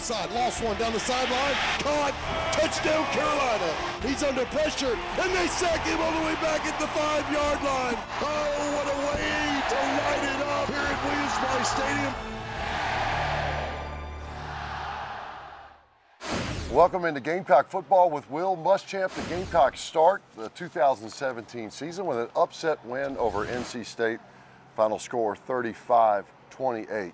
side. Lost one down the sideline. Caught. Touchdown, Carolina. He's under pressure, and they sack him all the way back at the 5-yard line. Oh, what a way to light it up here at Williams-Brice Stadium. Welcome into Gamecock football with Will Muschamp. The Gamecocks start the 2017 season with an upset win over NC State. Final score 35-28.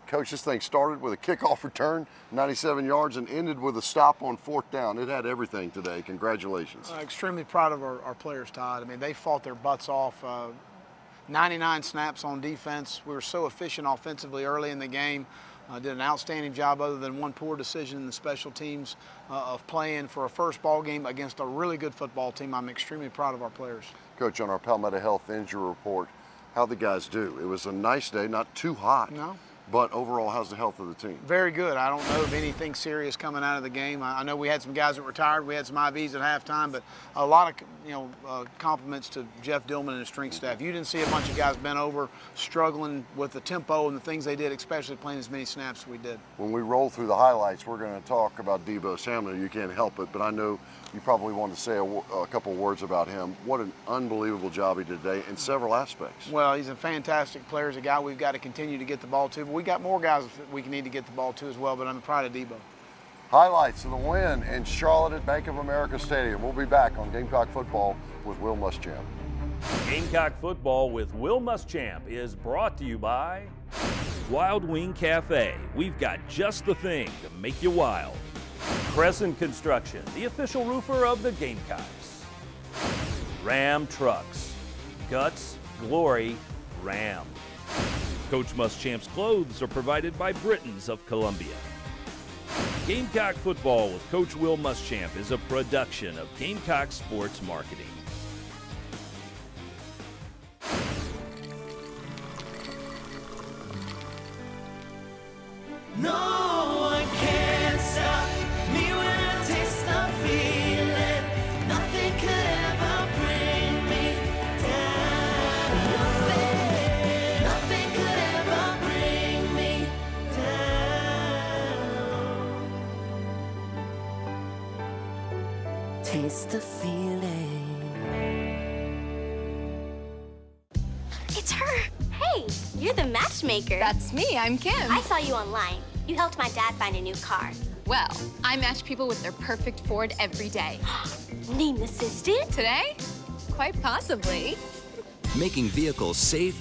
Coach, this thing started with a kickoff return, 97 yards, and ended with a stop on 4th down. It had everything today. Congratulations. Extremely proud of our players, Todd. I mean, they fought their butts off. 99 snaps on defense. We were so efficient offensively early in the game. Did an outstanding job other than one poor decision in the special teams of playing for a first ball game against a really good football team. I'm extremely proud of our players. Coach, on our Palmetto Health injury report, how'd the guys do? It was a nice day, not too hot. No. But overall, how's the health of the team? Very good. I don't know of anything serious coming out of the game. I know we had some guys that retired. We had some IVs at halftime, but a lot of compliments to Jeff Dillman and his strength staff. You didn't see a bunch of guys bent over, struggling with the tempo and the things they did, especially playing as many snaps as we did. When we roll through the highlights, we're going to talk about Debo Samuel. You can't help it, but I know you probably want to say a couple words about him. What an unbelievable job he did today in several aspects. Well, he's a fantastic player. He's a guy we've got to continue to get the ball to, but we got more guys we need to get the ball to as well, but I'm proud of Debo. Highlights of the win in Charlotte at Bank of America Stadium. We'll be back on Gamecock Football with Will Muschamp. Gamecock Football with Will Muschamp is brought to you by Wild Wing Cafe. We've got just the thing to make you wild. Crescent Construction, the official roofer of the Gamecocks. Ram Trucks. Guts, glory, Ram. Coach Muschamp's clothes are provided by BRITTONS of Columbia. Gamecock Football with Coach Will Muschamp is a production of Gamecock Sports Marketing. No one can stop me when I taste the feeling. Nothing could ever bring me down. Nothing could ever bring me down. Taste the feeling. It's her. Hey, you're the matchmaker. That's me. I'm Kim. I saw you online. You helped my dad find a new car. Well, I match people with their perfect Ford every day. Name assistant? Today? Quite possibly. Making vehicles safe,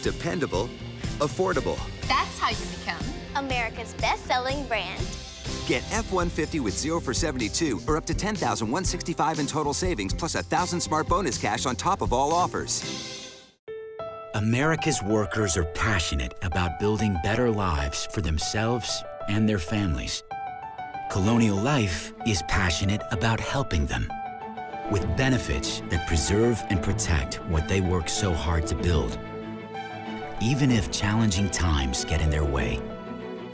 dependable, affordable. That's how you become America's best-selling brand. Get F-150 with 0 for 72 or up to $10,165 in total savings plus 1,000 smart bonus cash on top of all offers. America's workers are passionate about building better lives for themselves and their families. Colonial Life is passionate about helping them with benefits that preserve and protect what they work so hard to build. Even if challenging times get in their way,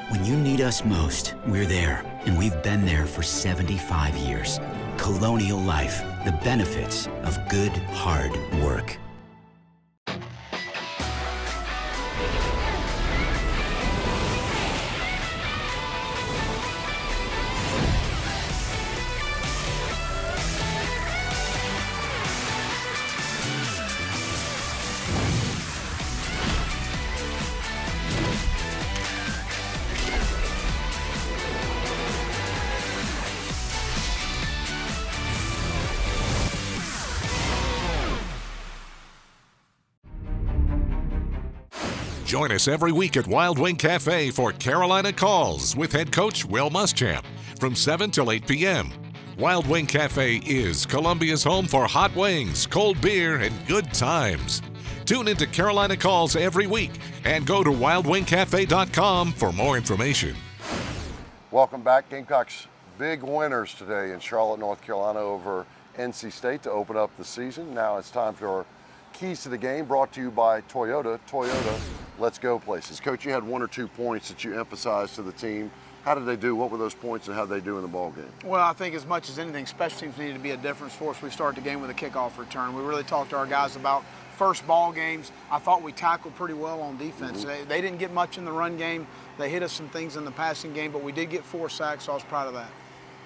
when you need us most, we're there, and we've been there for 75 years. Colonial Life, the benefits of good, hard work. Join us every week at Wild Wing Cafe for Carolina Calls with head coach Will Muschamp from 7 till 8 p.m. Wild Wing Cafe is Columbia's home for hot wings, cold beer, and good times. Tune into Carolina Calls every week and go to wildwingcafe.com for more information. Welcome back. Gamecocks big winners today in Charlotte, North Carolina over NC State to open up the season. Now it's time for our keys to the game brought to you by Toyota. Toyota, let's go places. Coach, you had 1 or 2 points that you emphasized to the team. How did they do? What were those points and how did they do in the ball game? Well, I think as much as anything, special teams needed to be a difference for us. We started the game with a kickoff return. We really talked to our guys about first ball games, I thought we tackled pretty well on defense. They didn't get much in the run game. They hit us some things in the passing game, but we did get 4 sacks, so I was proud of that.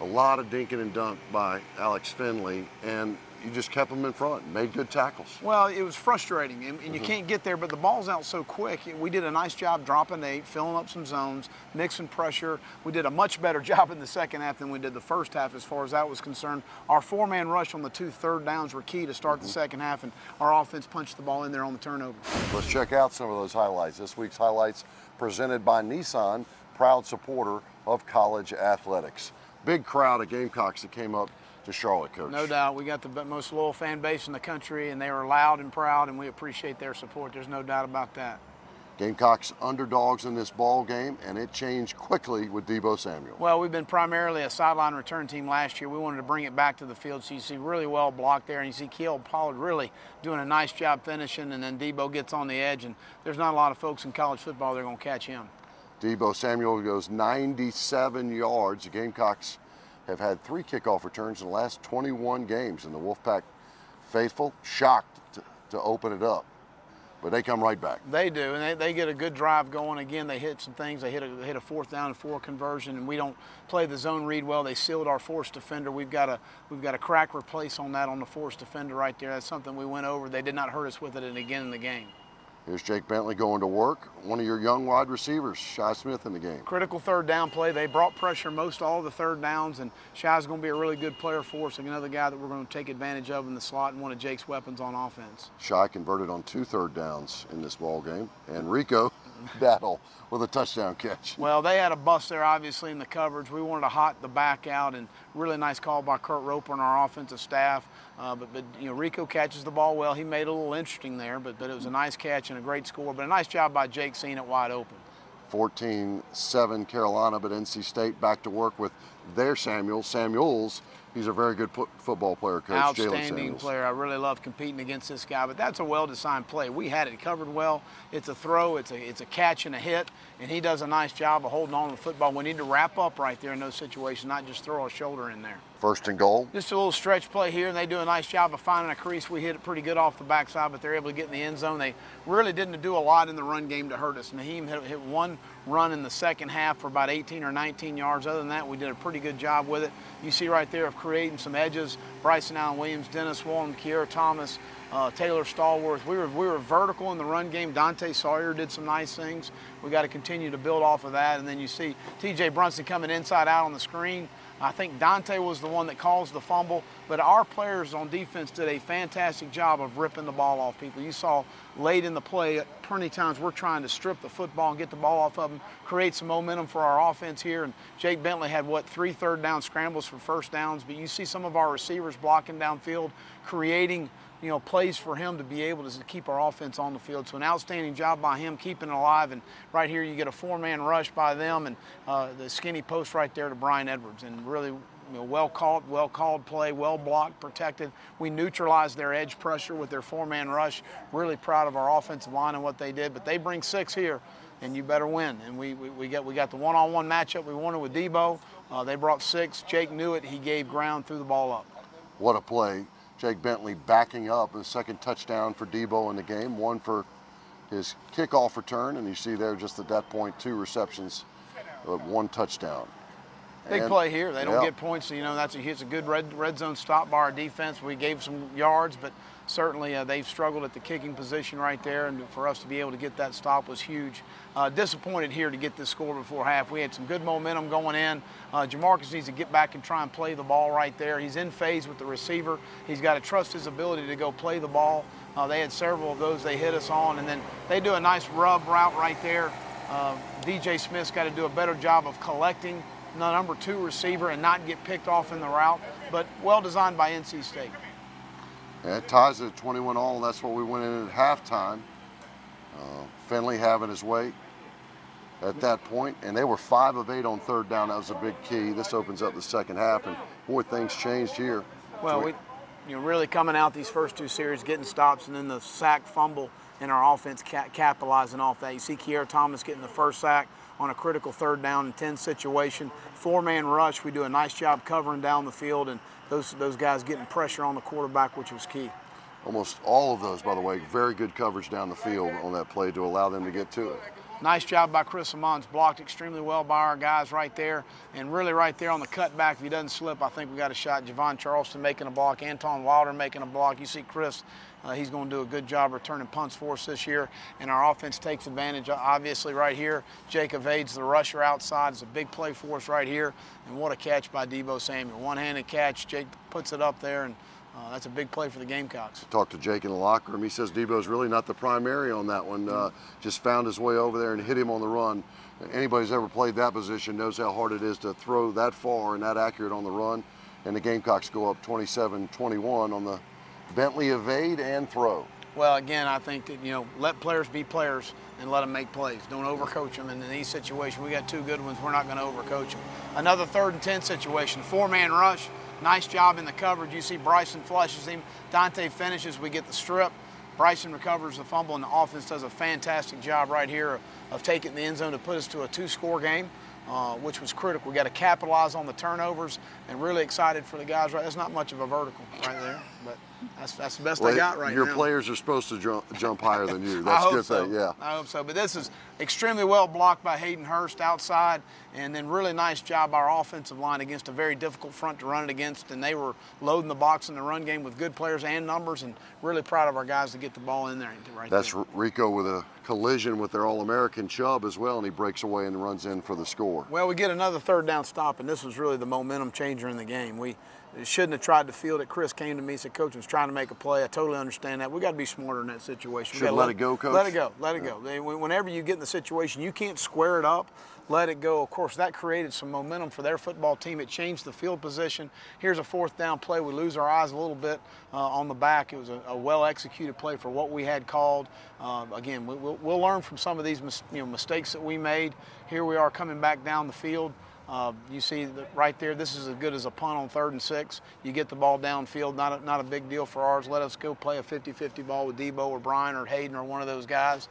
A lot of dinking and dunk by Alex Finley, and you just kept them in front and made good tackles. Well, it was frustrating, and you can't get there, but the ball's out so quick. We did a nice job dropping 8, filling up some zones, mixing pressure. We did a much better job in the second half than we did the first half as far as that was concerned. Our 4-man rush on the 2 third downs were key to start the second half, and our offense punched the ball in there on the turnover. Let's check out some of those highlights. This week's highlights presented by Nissan, proud supporter of college athletics. Big crowd of Gamecocks that came up to Charlotte, Coach. No doubt. We got the most loyal fan base in the country, and they were loud and proud, and we appreciate their support. There's no doubt about that. Gamecocks underdogs in this ball game, and it changed quickly with Deebo Samuel. Well, we've been primarily a sideline return team last year. We wanted to bring it back to the field, so you see really well blocked there, and you see Keil Pollard really doing a nice job finishing, and then Deebo gets on the edge, and there's not a lot of folks in college football that are going to catch him. Deebo Samuel goes 97 yards. The Gamecocks have had 3 kickoff returns in the last 21 games, and the Wolfpack faithful shocked to open it up. But they come right back. They do, and they get a good drive going. Again, they hit some things. They hit a 4th down and 4 conversion, and we don't play the zone read well. They sealed our forced defender. We've got a crack replace on that on the forced defender right there. That's something we went over. They did not hurt us with it and again in the game. Here's Jake Bentley going to work. One of your young wide receivers, Shy Smith, in the game. Critical 3rd down play. They brought pressure most all of the 3rd downs, and Shy's going to be a really good player for us. Another guy that we're going to take advantage of in the slot and one of Jake's weapons on offense. Shy converted on 2 third downs in this ball game, and Rico battle with a touchdown catch. Well, they had a bust there, obviously, in the coverage. We wanted to hot the back out, and really nice call by Kurt Roper and our offensive staff. But you know, Rico catches the ball well. He made it a little interesting there, but it was a nice catch and a great score. But a nice job by Jake seeing it wide open. 14-7 Carolina, but NC State back to work with their Samuels. He's a very good football player, Coach. Outstanding player. I really love competing against this guy, but that's a well-designed play. We had it covered well. It's a throw, it's a catch and a hit, and he does a nice job of holding on to the football. We need to wrap up right there in those situations, not just throw a shoulder in there. 1st and goal. Just a little stretch play here, and they do a nice job of finding a crease. We hit it pretty good off the backside, but they're able to get in the end zone. They really didn't do a lot in the run game to hurt us. Naheem hit 1 run in the second half for about 18 or 19 yards. Other than that, we did a pretty good job with it. You see right there of creating some edges. Bryson Allen Williams, Dennis Wallen, Kiera Thomas, Taylor Stallworth. We were vertical in the run game. Dante Sawyer did some nice things. We got to continue to build off of that. And then you see TJ Brunson coming inside out on the screen. I think Dante was the one that caused the fumble, but our players on defense did a fantastic job of ripping the ball off people. You saw late in the play, plenty of times we're trying to strip the football and get the ball off of them, create some momentum for our offense here. And Jake Bentley had, 3 third down scrambles for 1st downs, but you see some of our receivers blocking downfield, creating plays for him to be able to keep our offense on the field. So an outstanding job by him keeping it alive. And right here you get a 4-man rush by them, and the skinny post right there to Brian Edwards. And really well called play, well blocked, protected. We neutralized their edge pressure with their 4-man rush. Really proud of our offensive line and what they did. But they bring 6 here, and you better win. And we got the one-on-one matchup we wanted with Deebo. They brought 6. Jake knew it. He gave ground, threw the ball up. What a play. Jake Bentley backing up, a 2nd touchdown for Deebo in the game, 1 for his kickoff return, and you see there just at that point 2 receptions, 1 touchdown. Big play here. They don't get points. It's a good red zone stop by our defense. We gave some yards, but certainly they've struggled at the kicking position right there, and for us to be able to get that stop was huge. Disappointed here to get this score before half. We had some good momentum going in. Jamarcus needs to get back and try and play the ball right there. He's in phase with the receiver. He's got to trust his ability to go play the ball. They had several of those they hit us on, and then they do a nice rub route right there. DJ Smith's got to do a better job of collecting the number 2 receiver and not get picked off in the route, but well designed by NC State. Yeah, it ties it at 21-all. That's what we went in at halftime. Finley having his way at that point, and they were 5 of 8 on 3rd down. That was a big key. This opens up the second half, and boy, things changed here. Well, really coming out these first 2 series, getting stops, and then the sack fumble in our offense capitalizing off that. You see Kiera Thomas getting the 1st sack on a critical 3rd down and 10 situation. 4-man rush. We do a nice job covering down the field, and those guys getting pressure on the quarterback, which was key. Almost all of those, by the way, very good coverage down the field on that play to allow them to get to it. Nice job by Chris Amons, blocked extremely well by our guys right there, and really right there on the cutback, if he doesn't slip, I think we got a shot. Javon Charleston making a block, Anton Wilder making a block. You see Chris, he's going to do a good job returning punts for us this year, and our offense takes advantage, obviously, right here. Jake evades the rusher outside. It's a big play for us right here, and what a catch by Debo Samuel. One-handed catch, Jake puts it up there, and that's a big play for the Gamecocks. Talked to Jake in the locker room. He says Debo's really not the primary on that one. Just found his way over there and hit him on the run. Anybody who's ever played that position knows how hard it is to throw that far and that accurate on the run. And the Gamecocks go up 27-21 on the Bentley evade and throw. Well, again, I think that, let players be players and let them make plays. Don't overcoach them. And in these situations, we got two good ones. We're not going to overcoach them. Another 3rd and 10 situation, 4-man rush. Nice job in the coverage. You see Bryson flushes him. Dante finishes. We get the strip. Bryson recovers the fumble, and the offense does a fantastic job right here of taking the end zone to put us to a 2-score game, which was critical. We got to capitalize on the turnovers, and really excited for the guys. Right, that's not much of a vertical right there, but that's the best I got right now. Your players are supposed to jump higher than you. That's a good thing, yeah. I hope so. But this is extremely well blocked by Hayden Hurst outside, and then really nice job by our offensive line against a very difficult front to run it against, and they were loading the box in the run game with good players and numbers, and really proud of our guys to get the ball in there right there. That's Rico with a collision with their All-American Chubb as well, and he breaks away and runs in for the score. Well, we get another 3rd down stop, and this was really the momentum changer in the game. We shouldn't have tried to field it. Chris came to me and said, Coach, I was trying to make a play. I totally understand that. We got to be smarter in that situation. Should let it go, Coach? Let it go. Let it go. Whenever you get in the situation, you can't square it up. Let it go. Of course, that created some momentum for their football team. It changed the field position. Here's a 4th down play. We lose our eyes a little bit on the back. It was a well-executed play for what we had called. Again, we'll learn from some of these mistakes that we made. Here we are coming back down the field. You see that right there, this is as good as a punt on 3rd and 6. You get the ball downfield, not a big deal for ours. Let us go play a 50-50 ball with Debo or Brian or Hayden or one of those guys.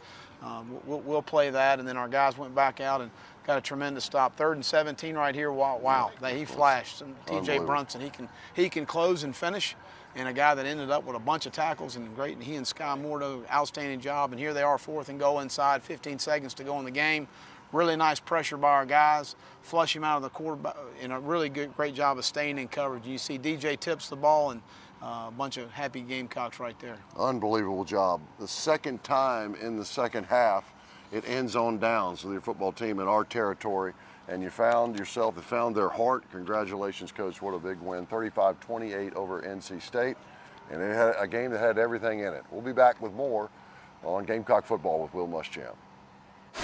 We'll play that, and then our guys went back out and got a tremendous stop. 3rd and 17 right here. Wow, he flashed. T.J. Brunson, he can close and finish, and a guy that ended up with a bunch of tackles and great. And he and Sky Moore do an outstanding job. And here they are, 4th and goal inside, 15 seconds to go in the game. Really nice pressure by our guys. Flush him out of the quarterback, and a really great job of staying in coverage. You see DJ tips the ball, and a bunch of happy Gamecocks right there. Unbelievable job. The 2nd time in the 2nd half, it ends on downs with your football team in our territory, and you found their heart. Congratulations, Coach. What a big win. 35-28 over NC State, and it had a game that had everything in it. We'll be back with more on Gamecock football with Will Muschamp.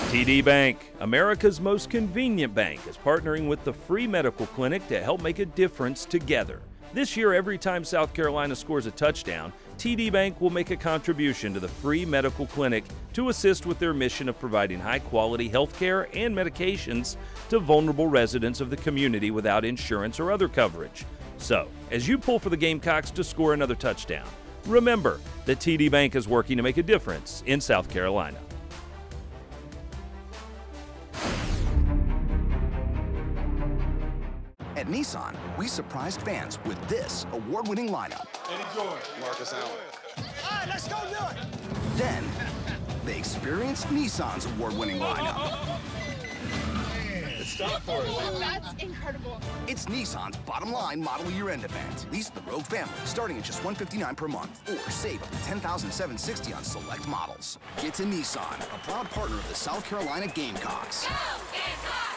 TD Bank, America's most convenient bank, is partnering with the Free Medical Clinic to help make a difference together. This year, every time South Carolina scores a touchdown, TD Bank will make a contribution to the Free Medical Clinic to assist with their mission of providing high-quality health care and medications to vulnerable residents of the community without insurance or other coverage. So, as you pull for the Gamecocks to score another touchdown, remember that TD Bank is working to make a difference in South Carolina. At Nissan, we surprised fans with this award-winning lineup. Enjoy. Marcus Allen. All right, let's go do it. Then, they experienced Nissan's award-winning lineup. It's time for it. That's incredible. It's Nissan's bottom line model year-end event. Lease the Rogue family starting at just $159 per month, or save up to $10,760 on select models. Get to Nissan, a proud partner of the South Carolina Gamecocks. Go Gamecocks!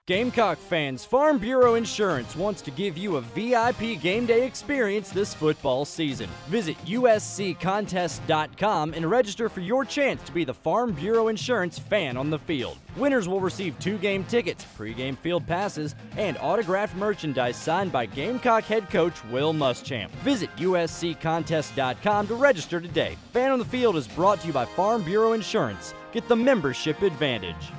Gamecock fans, Farm Bureau Insurance wants to give you a VIP game day experience this football season. Visit usccontest.com and register for your chance to be the Farm Bureau Insurance fan on the field. Winners will receive 2-game tickets, pregame field passes, and autographed merchandise signed by Gamecock head coach Will Muschamp. Visit usccontest.com to register today. Fan on the Field is brought to you by Farm Bureau Insurance. Get the membership advantage.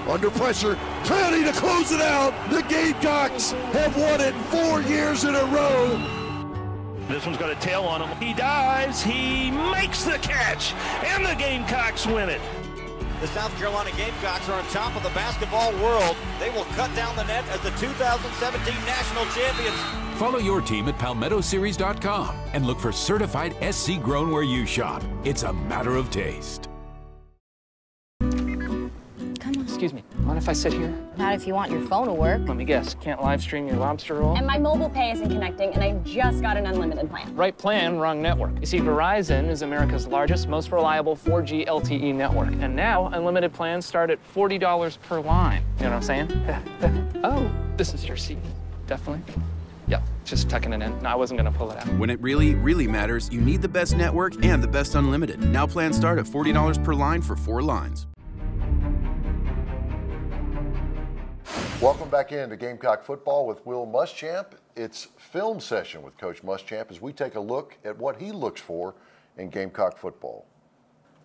Under pressure, ready to close it out. The Gamecocks have won it 4 years in a row. This one's got a tail on him. He dives, he makes the catch, and the Gamecocks win it. The South Carolina Gamecocks are on top of the basketball world. They will cut down the net as the 2017 national champions. Follow your team at PalmettoSeries.com and look for certified SC grown where you shop. It's a matter of taste. Excuse me, mind if I sit here? Not if you want your phone to work. Let me guess, can't live stream your lobster roll? And my mobile pay isn't connecting, and I just got an unlimited plan. Right plan, wrong network. You see, Verizon is America's largest, most reliable 4G LTE network. And now, unlimited plans start at $40 per line. You know what I'm saying? Oh, this is your seat. Definitely. Yep, just tucking it in. No, I wasn't gonna pull it out. When it really, really matters, you need the best network and the best unlimited. Now plans start at $40 per line for 4 lines. Welcome back into Gamecock football with Will Muschamp. It's film session with Coach Muschamp as we take a look at what he looks for in Gamecock football.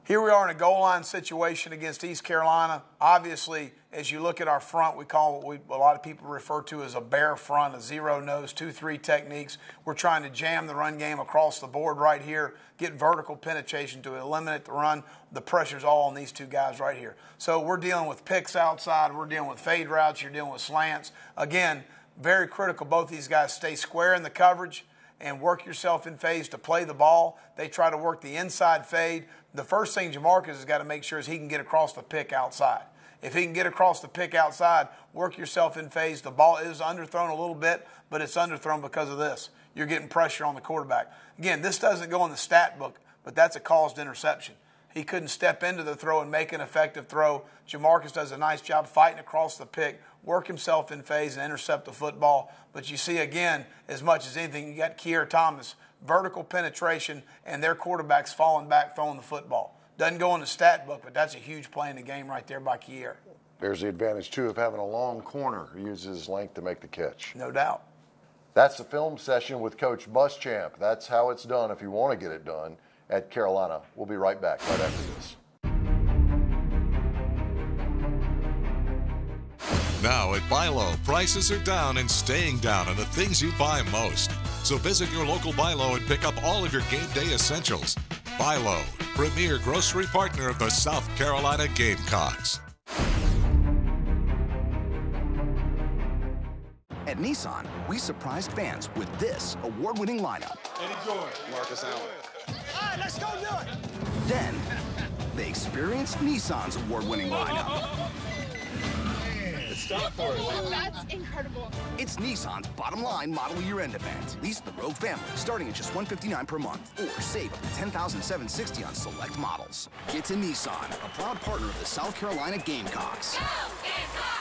Here we are in a goal line situation against East Carolina. Obviously, as you look at our front, we call what a lot of people refer to as a bare front, a zero nose, 2-3 techniques. We're trying to jam the run game across the board right here, get vertical penetration to eliminate the run. The pressure's all on these two guys right here. So we're dealing with picks outside. We're dealing with fade routes. You're dealing with slants. Again, very critical both these guys stay square in the coverage and work yourself in phase to play the ball. They try to work the inside fade. The first thing Jamarcus has got to make sure is he can get across the pick outside. If he can get across the pick outside, work yourself in phase. The ball is underthrown a little bit, but it's underthrown because of this. You're getting pressure on the quarterback. Again, this doesn't go in the stat book, but that's a caused interception. He couldn't step into the throw and make an effective throw. Jamarcus does a nice job fighting across the pick, work himself in phase and intercept the football. But you see, again, as much as anything, you got Keir Thomas, vertical penetration, and their quarterback's falling back throwing the football. Doesn't go in the stat book, but that's a huge play in the game right there by Keir. There's the advantage, too, of having a long corner who uses his length to make the catch. No doubt. That's the film session with Coach Muschamp. That's how it's done if you want to get it done at Carolina. We'll be right back right after this. Now at Buy Low, prices are down and staying down on the things you buy most. So visit your local Buy Low and pick up all of your game day essentials. Buy Low, premier grocery partner of the South Carolina Gamecocks. At Nissan, we surprised fans with this award-winning lineup. Eddie George, Marcus Allen. All right, let's go do it. Then, they experienced Nissan's award-winning lineup. Stop for it. That's incredible. It's Nissan's bottom line model year end event. Lease the Rogue family starting at just $159 per month or save up to $10,760 on select models. Get to Nissan, a proud partner of the South Carolina Gamecocks. Go Gamecocks!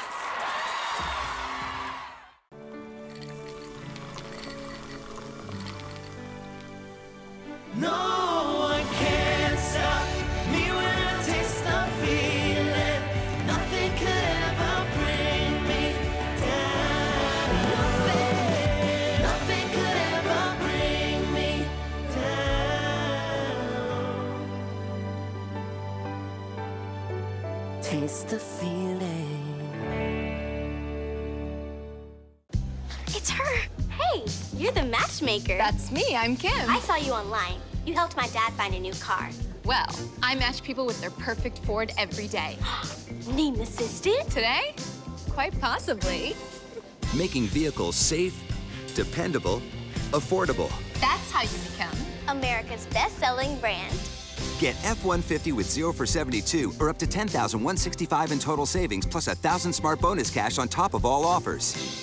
No one can stop me when I taste the feeling. Nothing could ever bring me down. Nothing could ever bring me down. Taste the feeling. It's her. Hey, you're the matchmaker. That's me, I'm Kim. I saw you online. You helped my dad find a new car. Well, I match people with their perfect Ford every day. Name assistant? Today? Quite possibly. Making vehicles safe, dependable, affordable. That's how you become America's best-selling brand. Get F-150 with 0 for 72 or up to $10,165 in total savings plus $1,000 smart bonus cash on top of all offers.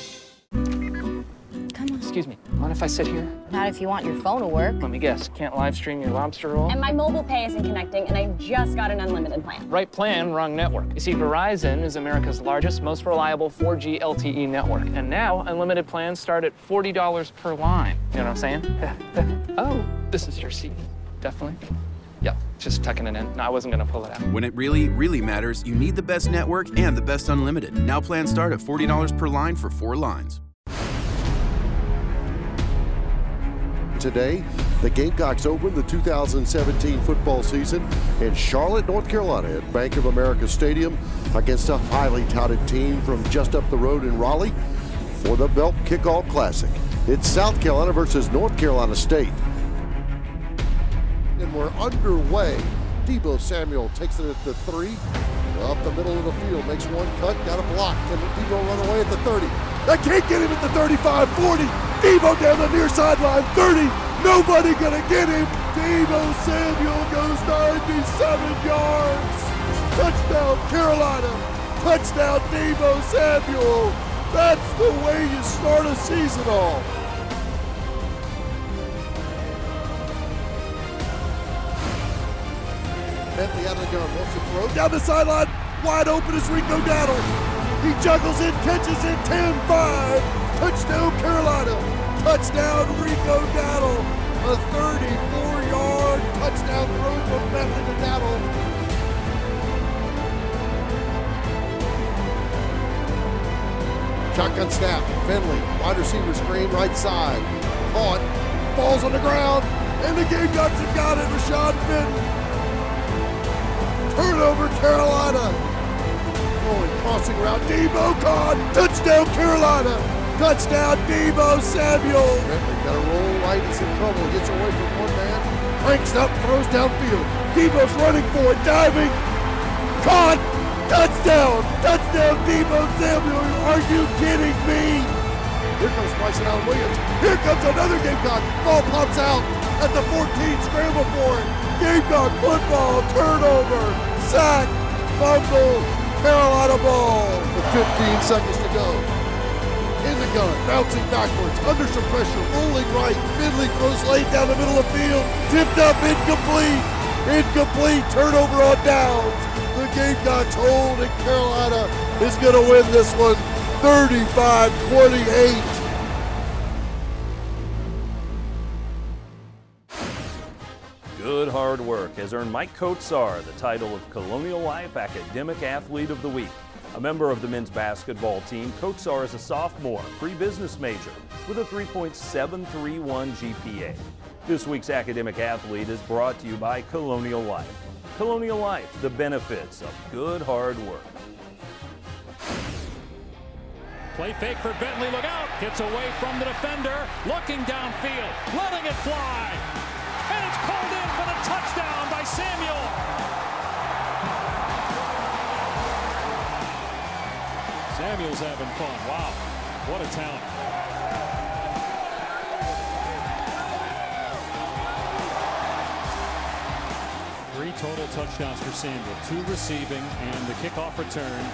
Excuse me, mind if I sit here? Not if you want your phone to work. Let me guess, can't live stream your lobster roll? And my mobile pay isn't connecting, and I just got an unlimited plan. Right plan, wrong network. You see, Verizon is America's largest, most reliable 4G LTE network. And now, unlimited plans start at $40 per line. You know what I'm saying? Oh, this is your seat. Definitely. Yep, just tucking it in. No, I wasn't gonna pull it out. When it really, really matters, you need the best network and the best unlimited. Now plans start at $40 per line for 4 lines. Today, the Gamecocks open the 2017 football season in Charlotte, North Carolina at Bank of America Stadium against a highly touted team from just up the road in Raleigh for the Belt Kickoff Classic. It's South Carolina versus North Carolina State. And we're underway. Debo Samuel takes it at the 3. Up the middle of the field, makes one cut, got a block. Can Debo run away at the 30? They can't get him at the 35, 40. Debo down the near sideline, 30. Nobody gonna get him. Debo Samuel goes 97 yards. Touchdown, Carolina. Touchdown, Debo Samuel. That's the way you start a season off. Bentley out of the gun, wants to throw down the sideline, wide open is Rico Dowdle. He juggles it, catches it, 10-5. Touchdown, Carolina. Touchdown, Rico Dowdle. A 34-yard touchdown throw from Bentley to Dowdle. Shotgun snap, Finley, wide receiver screen, right side. Caught, falls on the ground, and the Gamecocks have got it, Rashad Fenton. Turnover, Carolina. Going, crossing route, Debo caught. Touchdown, Carolina. Touchdown, Debo Samuel. Bentley got a roll right, he's in trouble. Gets away from one man, cranks up, throws downfield. Debo's running for it, diving. Caught. Touchdown. Touchdown, Debo Samuel. Are you kidding me? Here comes Bryson Allen Williams. Here comes another Gamecock. Ball pops out at the 14, scramble for it. Gamecock football, turnover, sack, fumble, Carolina ball. With 15 seconds to go. In the gun, bouncing backwards, under some pressure, rolling right. Finley throws late down the middle of the field. Tipped up, incomplete. Incomplete, turnover on downs. The Gamecocks hold, and Carolina is going to win this one 35-28. Good hard work has earned Mike Kotsar the title of Colonial Life Academic Athlete of the Week. A member of the men's basketball team, Kotsar is a sophomore, pre-business major with a 3.731 GPA. This week's academic athlete is brought to you by Colonial Life. Colonial Life, the benefits of good hard work. Play fake for Bentley, look out! Gets away from the defender, looking downfield, letting it fly! And it's pulled in for the touchdown by Samuel. Samuel's having fun. Wow, what a talent. Three total touchdowns for Samuel, 2 receiving and the kickoff return.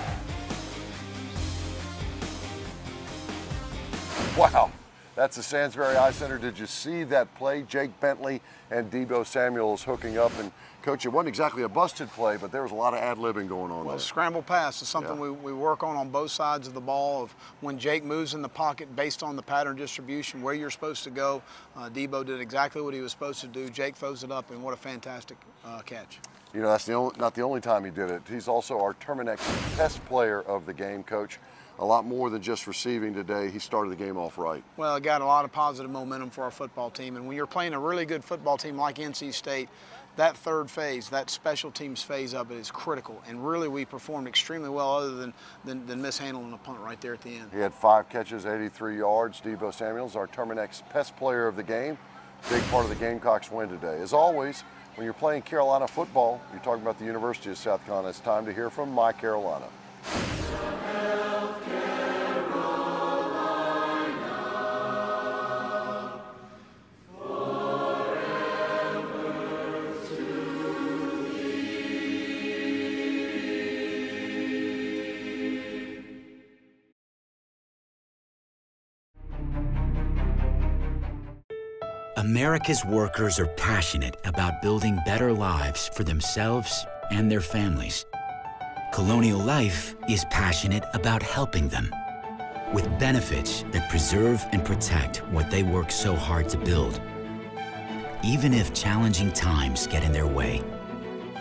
Wow. That's the Sansbury Eye Center. Did you see that play? Jake Bentley and Debo Samuels hooking up. And, Coach, it wasn't exactly a busted play, but there was a lot of ad-libbing going on there. Scramble pass is something we work on both sides of the ball. Of when Jake moves in the pocket based on the pattern distribution, where you're supposed to go. Debo did exactly what he was supposed to do. Jake throws it up, and what a fantastic catch. You know, that's not the only time he did it. He's also our Terminex Best Player of the game, Coach. A lot more than just receiving today. He started the game off right. Well, it got a lot of positive momentum for our football team. And when you're playing a really good football team like NC State, that third phase, that special teams phase of it is critical. And really, we performed extremely well other than mishandling a punt right there at the end. He had 5 catches, 83 yards. Debo Samuels, our Terminex Best Player of the game. Big part of the Gamecocks win today. As always, when you're playing Carolina football, you're talking about the University of South Carolina. It's time to hear from My Carolina. America's workers are passionate about building better lives for themselves and their families. Colonial Life is passionate about helping them with benefits that preserve and protect what they work so hard to build. Even if challenging times get in their way,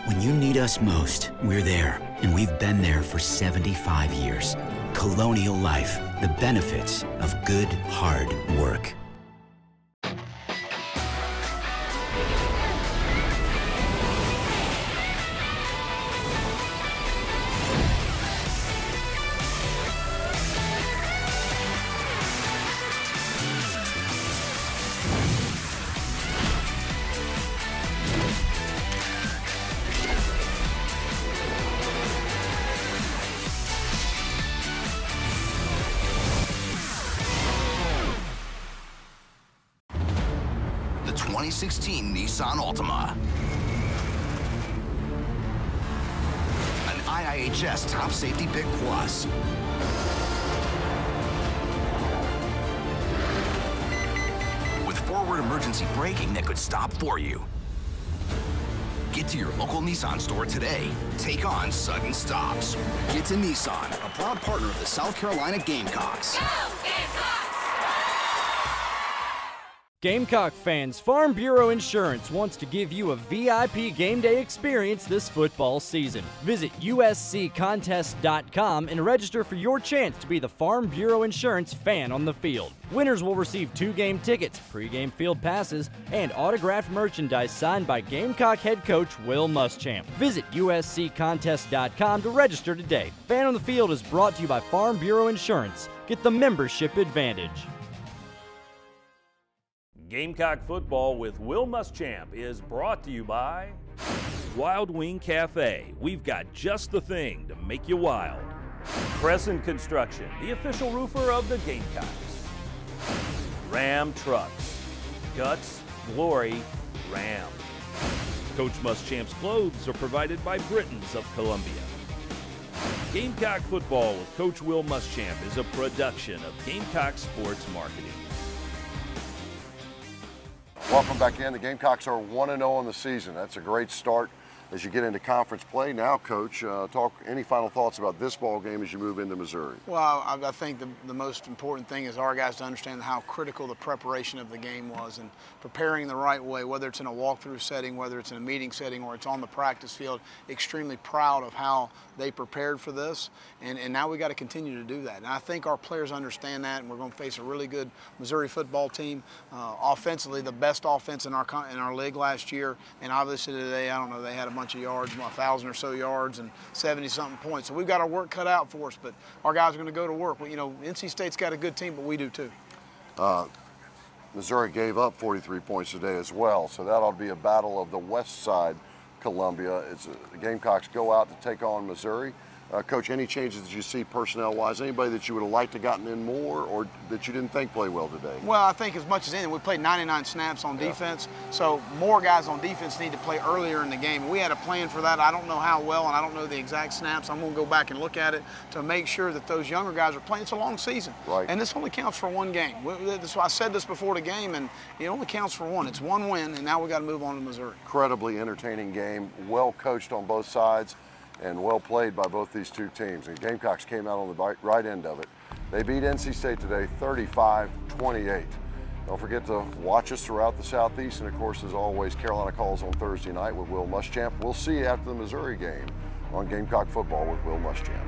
when you need us most, we're there, and we've been there for 75 years. Colonial Life, the benefits of good, hard work. 2016 Nissan Altima. An IIHS Top Safety Pick Plus. With forward emergency braking that could stop for you. Get to your local Nissan store today. Take on sudden stops. Get to Nissan, a proud partner of the South Carolina Gamecocks. Go Gamecocks! Gamecock fans, Farm Bureau Insurance wants to give you a VIP game day experience this football season. Visit usccontest.com and register for your chance to be the Farm Bureau Insurance fan on the field. Winners will receive 2 game tickets, pre-game field passes, and autographed merchandise signed by Gamecock head coach Will Muschamp. Visit usccontest.com to register today. Fan on the Field is brought to you by Farm Bureau Insurance. Get the membership advantage. Gamecock football with Will Muschamp is brought to you by Wild Wing Cafe. We've got just the thing to make you wild. Crescent Construction, the official roofer of the Gamecocks. Ram Trucks. Guts, glory, Ram. Coach Muschamp's clothes are provided by BRITTONS of Columbia. Gamecock football with Coach Will Muschamp is a production of Gamecock Sports Marketing. Welcome back in. The Gamecocks are 1-0 in the season. That's a great start as you get into conference play. Now, Coach, talk any final thoughts about this ball game as you move into Missouri? Well, I think the most important thing is our guys to understand how critical the preparation of the game was and preparing the right way, whether it's in a walkthrough setting, whether it's in a meeting setting, or it's on the practice field. Extremely proud of how they prepared for this, and now we got to continue to do that. And I think our players understand that, and we're going to face a really good Missouri football team. Offensively, the best offense in our league last year, and obviously today, I don't know, they had a bunch of yards, 1,000 or so yards, and 70-something points. So we've got our work cut out for us, but our guys are going to go to work. Well, you know, NC State's got a good team, but we do too. Missouri gave up 43 points today as well, so that ought to be a battle of the West Side Columbia. The Gamecocks go out to take on Missouri. Coach, any changes that you see personnel-wise? Anybody that you would have liked to gotten in more, or that you didn't think played well today? Well, I think as much as anything, we played 99 snaps on defense, so more guys on defense need to play earlier in the game. We had a plan for that. I don't know how well, and I don't know the exact snaps. I'm going to go back and look at it to make sure that those younger guys are playing. It's a long season, right? And this only counts for one game. I said this before the game, and it only counts for one. It's one win, and now we got to move on to Missouri. Incredibly entertaining game, well coached on both sides, and well played by both these two teams. And Gamecocks came out on the right end of it. They beat NC State today 35-28. Don't forget to watch us throughout the Southeast, and of course, as always, Carolina Calls on Thursday night with Will Muschamp. We'll see you after the Missouri game on Gamecock Football with Will Muschamp.